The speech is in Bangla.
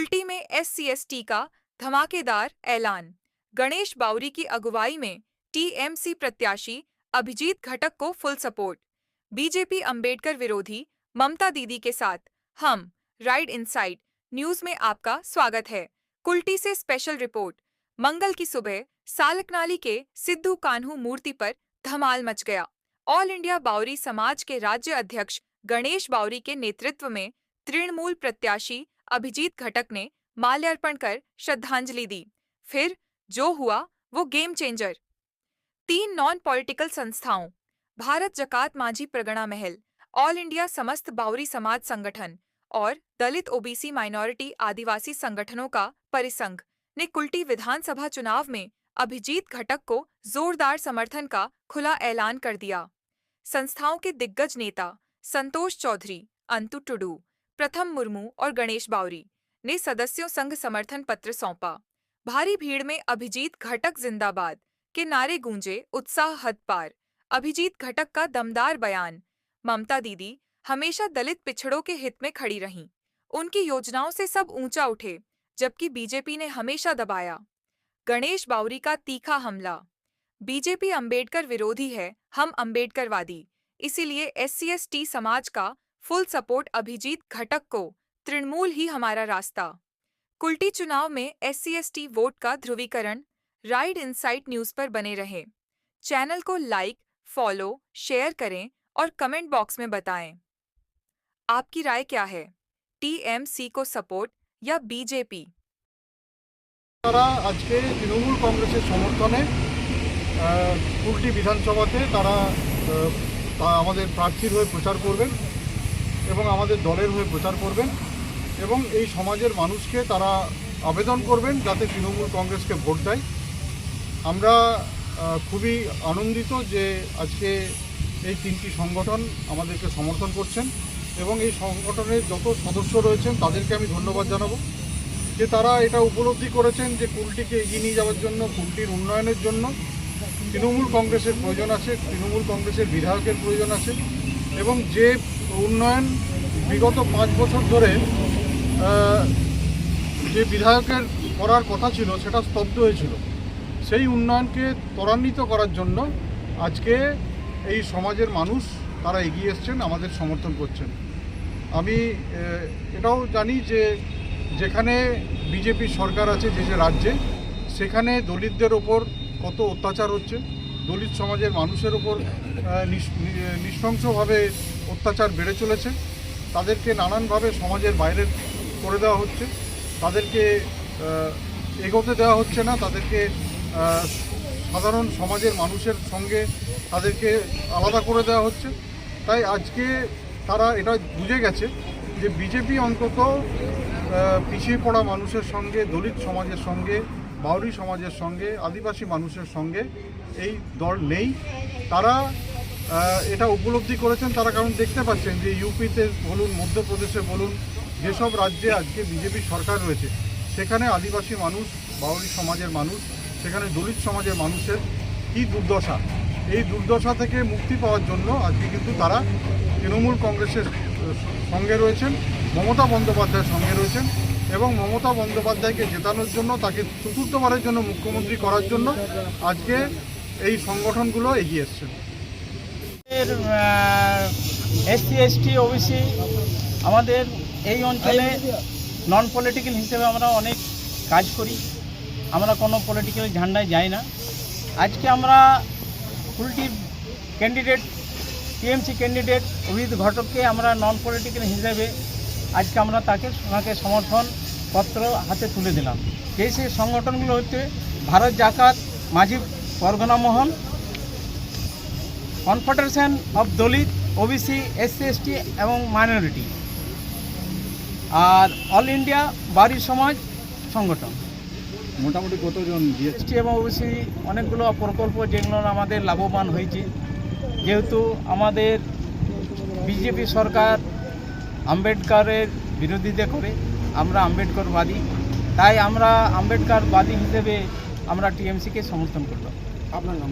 कुल्टी में SC/ST का धमाकेदार ऐलान। गणेश बावरी की अगुवाई में टीएमसी प्रत्याशी अभिजीत घटक को फुल सपोर्ट। बीजेपी अंबेडकर विरोधी ममता दीदी के साथ हम राइड इनसाइड न्यूज में आपका स्वागत है। कुल्टी से स्पेशल रिपोर्ट। मंगल की सुबह सालकनाली के सिद्धू कान्हू मूर्ति पर धमाल मच गया। ऑल इंडिया बावरी समाज के राज्य अध्यक्ष गणेश बावरी के नेतृत्व में तृणमूल प्रत्याशी अभिजीत घटक ने माल्यार्पण कर श्रद्धांजलि दी। फिर जो हुआ वो गेम चेंजर। 3 नॉन पॉलिटिकल संस्थाओं, भारत जकात माझी प्रगणा महल, ऑल इंडिया समस्त बावरी समाज संगठन और दलित ओबीसी माइनॉरिटी आदिवासी संगठनों का परिसंघ ने कुल्टी विधानसभा चुनाव में अभिजीत घटक को जोरदार समर्थन का खुला ऐलान कर दिया। संस्थाओं के दिग्गज नेता संतोष चौधरी, अंतु टुडू, प्रथम मुर्मू और गणेश बावरी ने सदस्यों संघ समर्थन पत्र सौंपा। भारी भीड़ में अभिजीत घटक जिंदाबाद के नारे गूंजे, उत्साह हद पार। अभिजीत घटक का दमदार बयान। ममता दीदी हमेशा दलित पिछड़ों के हित में खड़ी रहीं। उनकी योजनाओं से सब ऊंचा उठे, जबकि बीजेपी ने हमेशा दबाया। गणेश बावरी का तीखा हमला। बीजेपी अंबेडकर विरोधी है, हम अंबेडकरवादी, इसीलिए SC/ST समाज का फुल सपोर्ट अभिजीत घटक को, तृणमूल ही हमारा रास्ता। कुल्टी चुनाव में SC/ST वोट का ध्रुवीकरण। राइड इनसाइट न्यूज पर बने रहें। चैनल को लाइक, फॉलो, शेयर करें और कमेंट बॉक्स में बताएं आपकी राय क्या है, टीएमसी को सपोर्ट या बीजेपी। তারা আজকে তৃণমূল কংগ্রেসের সমর্থনে কুল্টি বিধানসভাতে তারা আমাদের প্রার্থীর হয়ে প্রচার করবেন এবং আমাদের দলের হয়ে প্রচার করবেন এবং এই সমাজের মানুষকে তারা আবেদন করবেন যাতে তৃণমূল কংগ্রেসকে ভোট দেয়। আমরা খুবই আনন্দিত যে আজকে এই 3টি সংগঠন আমাদেরকে সমর্থন করছেন এবং এই সংগঠনের যত সদস্য রয়েছেন তাদেরকে আমি ধন্যবাদ জানাবো যে তারা এটা উপলব্ধি করেছেন যে কুল্টিকে এগিয়ে নিয়ে যাওয়ার জন্য, কুল্টির উন্নয়নের জন্য তৃণমূল কংগ্রেসের প্রয়োজন আছে, তৃণমূল কংগ্রেসের বিধায়কের প্রয়োজন আছে এবং যে উন্নয়ন বিগত 5 বছর ধরে যে বিধায়কের করার কথা ছিল সেটা স্তব্ধ হয়েছিল, সেই উন্নয়নকে ত্বরান্বিত করার জন্য আজকে এই সমাজের মানুষ তারা এগিয়ে এসছেন, আমাদের সমর্থন করছেন। আমি এটাও জানি যে যেখানে বিজেপি সরকার আছে যে রাজ্যে, সেখানে দলিতদের ওপর কত অত্যাচার হচ্ছে, দলিত সমাজের মানুষের ওপর নৃশংসভাবে অত্যাচার বেড়ে চলেছে। তাদেরকে নানানভাবে সমাজের বাইরে করে দেওয়া হচ্ছে, তাদেরকে এগোতে দেওয়া হচ্ছে না, তাদেরকে সাধারণ সমাজের মানুষের সঙ্গে তাদেরকে আলাদা করে দেওয়া হচ্ছে। তাই আজকে তারা এটা বুঝে গেছে যে বিজেপি অন্তত পিছিয়ে পড়া মানুষের সঙ্গে, দলিত সমাজের সঙ্গে, বাউরি সমাজের সঙ্গে, আদিবাসী মানুষের সঙ্গে এই দল নেই। তারা এটা উপলব্ধি করেছেন তারা, কারণ দেখতে পাচ্ছেন যে ইউপিতে বলুন, মধ্যপ্রদেশে বলুন, যেসব রাজ্যে আজকে বিজেপি সরকার রয়েছে সেখানে আদিবাসী মানুষ, বাউরি সমাজের মানুষ, সেখানে দলিত সমাজের মানুষের কী দুর্দশা। এই দুর্দশা থেকে মুক্তি পাওয়ার জন্য আজকে কিন্তু তারা তৃণমূল কংগ্রেসের সঙ্গে রয়েছেন, মমতা বন্দ্যোপাধ্যায়ের সঙ্গে রয়েছেন এবং মমতা বন্দ্যোপাধ্যায়কে জেতানোর জন্য, তাকে চতুর্থবারের জন্য মুখ্যমন্ত্রী করার জন্য আজকে এই সংগঠনগুলো এগিয়ে এসছেন। SC/ST OBC আমাদের এই অঞ্চলে নন পলিটিক্যাল হিসেবে আমরা অনেক কাজ করি, আমরা কোনো পলিটিক্যাল ঝান্ডায় যাই না। আজকে আমরা কুল্টির ক্যান্ডিডেট, টিএমসি ক্যান্ডিডেট অভিজিৎ ঘটককে আমরা নন পলিটিক্যাল হিসেবে আজকে আমরা তাকে সমর্থন পত্র হাতে তুলে দিলাম। সেই সংগঠনগুলো হচ্ছে ভারত জাকাত মাঝি পরগনা মহল, confederation of Dalit, OBC, SC/ST এবং মাইনরিটি, আর অল ইন্ডিয়া বাউরি সমাজ সংগঠন। মোটামুটি কতজন SC এবং ওবিসি অনেকগুলো প্রকল্প যেগুলো আমাদের লাভবান হয়েছে। যেহেতু আমাদের বিজেপি সরকার আম্বেদকরের বিরোধিতা করে, আমরা আম্বেদকরবাদী, তাই আমরা আম্বেদকরবাদী হিসেবে আমরা টিএমসিকে সমর্থন করলাম। আপনার নাম?